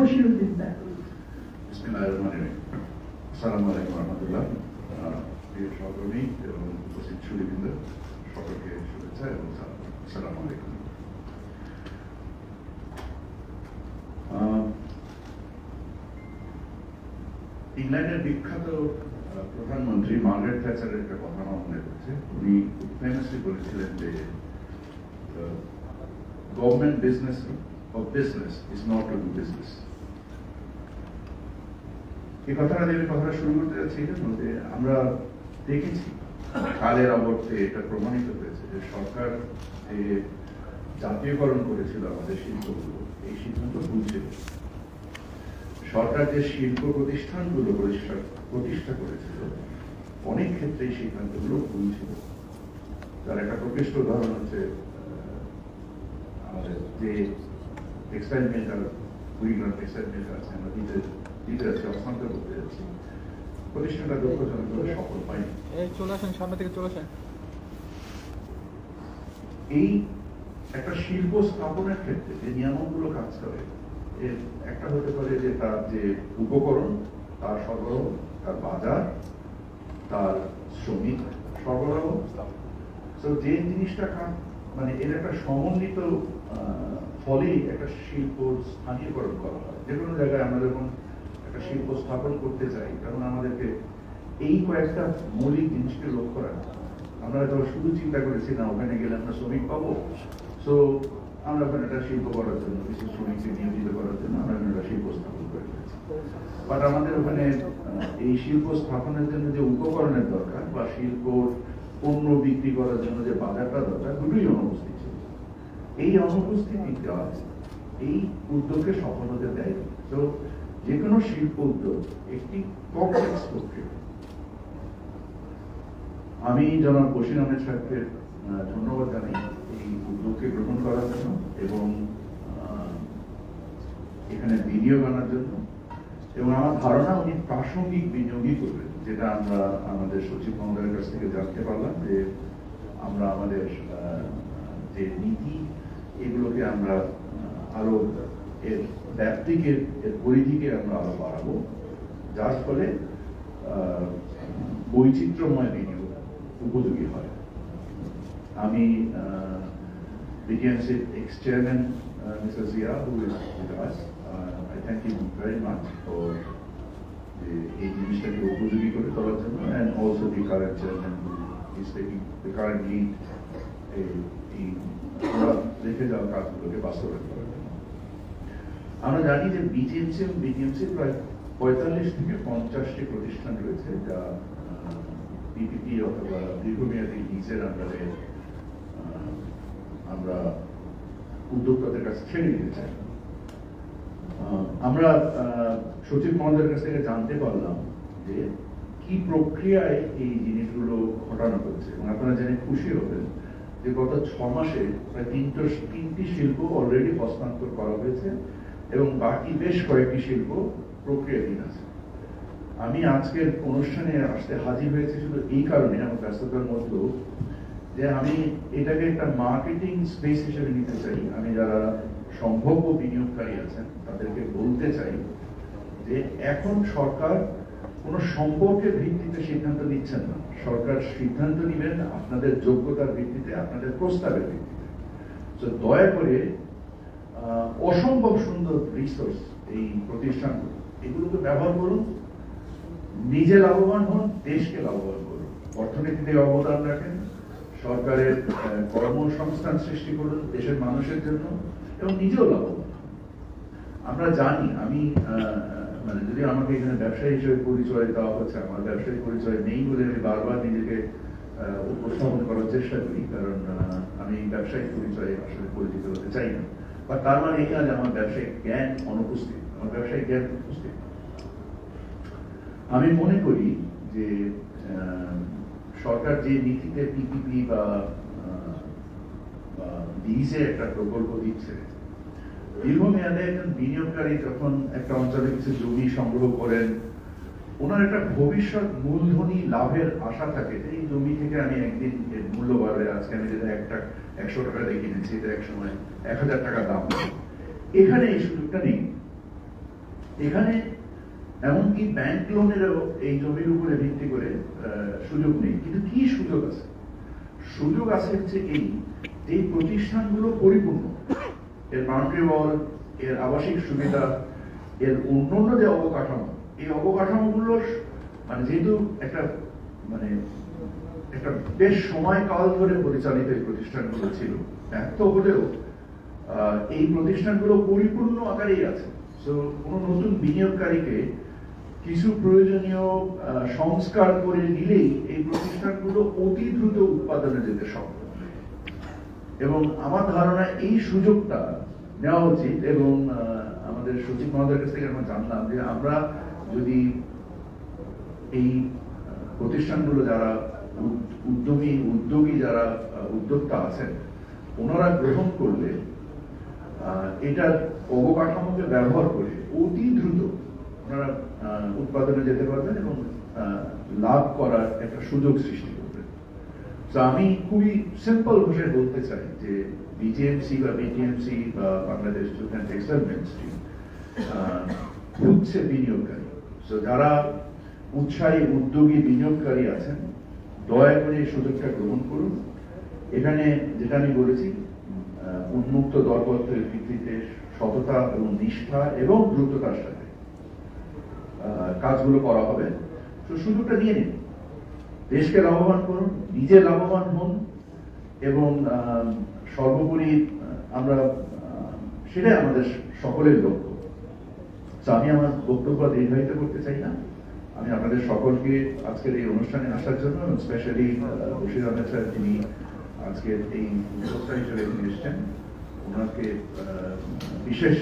নির্ভরশীল চিন্তা। আসসালামু আলাইকুম রহমতুল্লাহ। প্রিয় সহকর্মী এবং উপস্থিত সুধীবৃন্দ, সকলকে শুভেচ্ছা এবং আসসালামু আলাইকুম। ইংল্যান্ডের বিখ্যাত প্রধানমন্ত্রী মার্গারেট থ্যাচারের একটা কথা আমার মনে পড়ছে। উনি ফেমাসলি বলেছিলেন যে government business of business is not to do business. এই কথাটা দিয়ে আমি কথাটা শুরু করতে যাচ্ছি যে আমরা দেখেছি কালের আবর্তে এটা প্রমাণিত হয়েছে যে সরকার যে জাতীয়করণ করেছিল আমাদের শিল্পগুলো, এই সিদ্ধান্ত ভুল ছিল। সরকার যে শিল্প প্রতিষ্ঠানগুলো প্রতিষ্ঠা করেছিল অনেক ক্ষেত্রে এই সিদ্ধান্তগুলো ভুল ছিল। তার একটা প্রকৃষ্ট উদাহরণ হচ্ছে আমাদের যে textile maker, Kurigram textile maker আছে, আমরা দিতে যাচ্ছি, হস্তান্তর করতে যাচ্ছি, প্রতিষ্ঠানটা দুঃখজনকভাবে সফল হয়নি। চলে আসেন, সামনে থেকে চলে আসেন। এই একটা শিল্প স্থাপনের ক্ষেত্রে যে নিয়ামকগুলো কাজ করে, এর একটা হতে পারে যে তার যে উপকরণ, তার সরবরাহ, তার বাজার, তার শ্রমিক সরবরাহ, তো যে জিনিসটা মানে এর একটা সমন্বিত ফলেই একটা শিল্প স্থানীয়করণ করা হয়। যে কোনো জায়গায় আমরা যখন একটা শিল্প স্থাপন করতে চাই তখন আমাদেরকে এই কয়েকটা মৌলিক জিনিসকে লক্ষ্য রাখতে হবে। আমরা তো শুধু চিন্তা করেছি না ওখানে গেলে আমরা শ্রমিক পাবো, তো আমরা ওখানে একটা শিল্প করার জন্য, বিশেষ শ্রমিককে নিয়োজিত করার জন্য আমরা একটা শিল্প স্থাপন করে ফেলেছি। বাট আমাদের ওখানে এই শিল্প স্থাপনের জন্য যে উপকরণের দরকার বা শিল্প পণ্য বিক্রি করার জন্য যে বাজারটা দরকার, দুটোই অনুপস্থিত ছিল। এই অনুপস্থিতিটা এই উদ্যোগকে সফল হতে দেয়। তো যে কোনো শিল্প উদ্যোগ একটি কমপ্লেক্স প্রক্রিয়া। আমি জনাব বশির আহমেদ সাহেবকে ধন্যবাদ জানাই এই উদ্যোগকে গ্রহণ করার জন্য এবং এখানে বিনিয়োগ আনার জন্য, এবং আমার ধারণা উনি প্রাসঙ্গিক বিনিয়োগই করবেন, যেটা আমরা আমাদের সচিব মহোদয়ের কাছ থেকে জানতে পারলাম যে আমরা আমাদের যে নীতি এগুলোকে আমরা আরো এর ব্যাপ্তিকে, এর পরিধিকে আমরা আরো বাড়াবো, যার ফলে বৈচিত্র্যময় বিনিয়োগ উপযোগী হয়। আমি BTMC ex-chairman Mr. Zia, who is with us, I thank him very much for এই জিনিসটাকে উপযোগী করে তোলার জন্য, and also the current chairman who is taking the current lead এই রেখে যাওয়া কাজগুলোকে বাস্তবায়ন করার জন্য। আমরা জানি যে BTMC এবং BTMC প্রায় 45 থেকে 50টি প্রতিষ্ঠান রয়েছে যা PPP অথবা দীর্ঘমেয়াদী লিজের আন্ডারে আমরা উদ্যোক্তাদের কাছে ছেড়ে দিতে চাই। আমরা সচিব মহোদয়ের কাছ থেকে জানতে পারলাম যে কি প্রক্রিয়ায় এই জিনিসগুলো ঘটানো হচ্ছে, এবং আপনারা জেনে খুশি হবেন যে গত 6 মাসে প্রায় 3টি শিল্প অলরেডি হস্তান্তর করা হয়েছে এবং বাকি বেশ কয়েকটি শিল্প প্রক্রিয়াধীন আছে। আমি আজকের অনুষ্ঠানে আসতে হাজির হয়েছি শুধু এই কারণে, আমার ব্যস্ততার মধ্যেও, যে আমি এটাকে একটা মার্কেটিং স্পেস হিসেবে নিতে চাই। আমি যারা সম্ভাব্য বিনিয়োগকারী আছেন তাদেরকে বলতে চাই যে এখন সরকার কোনো সম্পর্কের ভিত্তিতে সিদ্ধান্ত নিচ্ছেন না। সরকার সিদ্ধান্ত নেবেন আপনাদের যোগ্যতার ভিত্তিতে, আপনাদের প্রস্তাবের ভিত্তিতে। তো দয়া করে অসম্ভব সুন্দর রিসোর্স এই প্রতিষ্ঠানগুলো, এগুলোকে ব্যবহার করুন, নিজে লাভবান হন, দেশকে লাভবান করুন, অর্থনীতিতে অবদান রাখেন, সরকারের কর্মসংস্থান সৃষ্টি করুন দেশের মানুষের জন্য, এবং নিজেও লাভবান। আমরা জানি, আমি মানে যদি আমাকে এখানে ব্যবসায়ী হিসেবে পরিচয় দেওয়া হচ্ছে, আমার ব্যবসায়ী পরিচয় নেই বলে আমি বারবার নিজেকে উপস্থাপন করার চেষ্টা করি, কারণ আমি ব্যবসায়িক পরিচয়ে আসলে পরিচিত হতে চাই না। বা তার মানে এই কাজে আমার ব্যবসায়িক জ্ঞান অনুপস্থিত, আমার ব্যবসায়িক জ্ঞান উপস্থিত। আমি মনে করি যে সরকার যে নীতিতে পিপিপি বা লিজে একটা প্রকল্প দিচ্ছে, দীর্ঘমেয়াদে একজন বিনিয়োগকারী যখন একটা অঞ্চলে কিছু জমি সংগ্রহ করেন, ওনার একটা ভবিষ্যৎ মূলধনী লাভের আশা থাকে যে এই জমি থেকে আমি একদিন এর মূল্য বাড়বে, আজকে আমি যেটা 100 টাকা দিয়ে কিনেছি এটা এক সময় 1000 টাকা দাম। এখানে এই সুযোগটা নেই। এখানে এমনকি ব্যাংক লোনেরও এই জমির উপরে ভিত্তি করে সুযোগ নেই। কিন্তু কি সুযোগ আছে? সুযোগ আছে হচ্ছে এই প্রতিষ্ঠানগুলো পরিপূর্ণ, এর বাউন্ডারি ওয়াল, এর আবাসিক সুবিধা, এর অন্যান্য যে অবকাঠামো, এই অবকাঠামোগুলো মানে যেহেতু একটা বেশ সময়কাল ধরে পরিচালিত এই প্রতিষ্ঠানগুলো ছিল, ব্যর্থ হলেও এই প্রতিষ্ঠানগুলো পরিপূর্ণ আকারেই আছে। সো কোন নতুন বিনিয়োগকারীকে কিছু প্রয়োজনীয় সংস্কার করে দিলেই এই প্রতিষ্ঠানগুলো অতি দ্রুত উৎপাদনে যেতে সক্ষম। এবং আমার ধারণা এই সুযোগটা নেওয়া উচিত। এবং আমাদের সচিব মহোদয়ের কাছ থেকে আমরা জানলাম যে আমরা যদি এই প্রতিষ্ঠানগুলো যারা উদ্যোগী যারা উদ্যোক্তা আছেন, ওনারা গ্রহণ করলে এটার অবকাঠামোকে ব্যবহার করে অতি দ্রুত ওনারা উৎপাদনে যেতে পারবেন এবং লাভ করার একটা সুযোগ সৃষ্টি করবেন। তো আমি খুবই সিম্পল ভাষায় বলতে চাই যে বিজিএমসি বা বিটিএমসি বা Bangladesh jute and textile ministry হচ্ছে বিনিয়োগকারী। তো যারা উৎসাহী উদ্যোগী বিনিয়োগকারী আছেন, দয়া করে এই সুযোগটা গ্রহণ করুন। এখানে যেটা আমি বলেছি, উন্মুক্ত দরপত্রের ভিত্তিতে সততা এবং নিষ্ঠা এবং দ্রুততার সাথে কাজগুলো করা হবে। তো সুযোগটা নিয়ে নিন, দেশকে লাভবান করুন, নিজে লাভবান হন, এবং সর্বোপরি আমরা সেটাই আমাদের সকলের লক্ষ্য। তো আমি আমার বক্তব্য দীর্ঘায়িত করতে চাই না। আমি আপনাদের সকলকে আজকের এই অনুষ্ঠানে আসার জন্য, এবং স্পেশালি বশির আহমেদ স্যার, যিনি আজকের এই উদ্যোক্তা হিসেবে এসেছেন, ওনাকে বিশেষ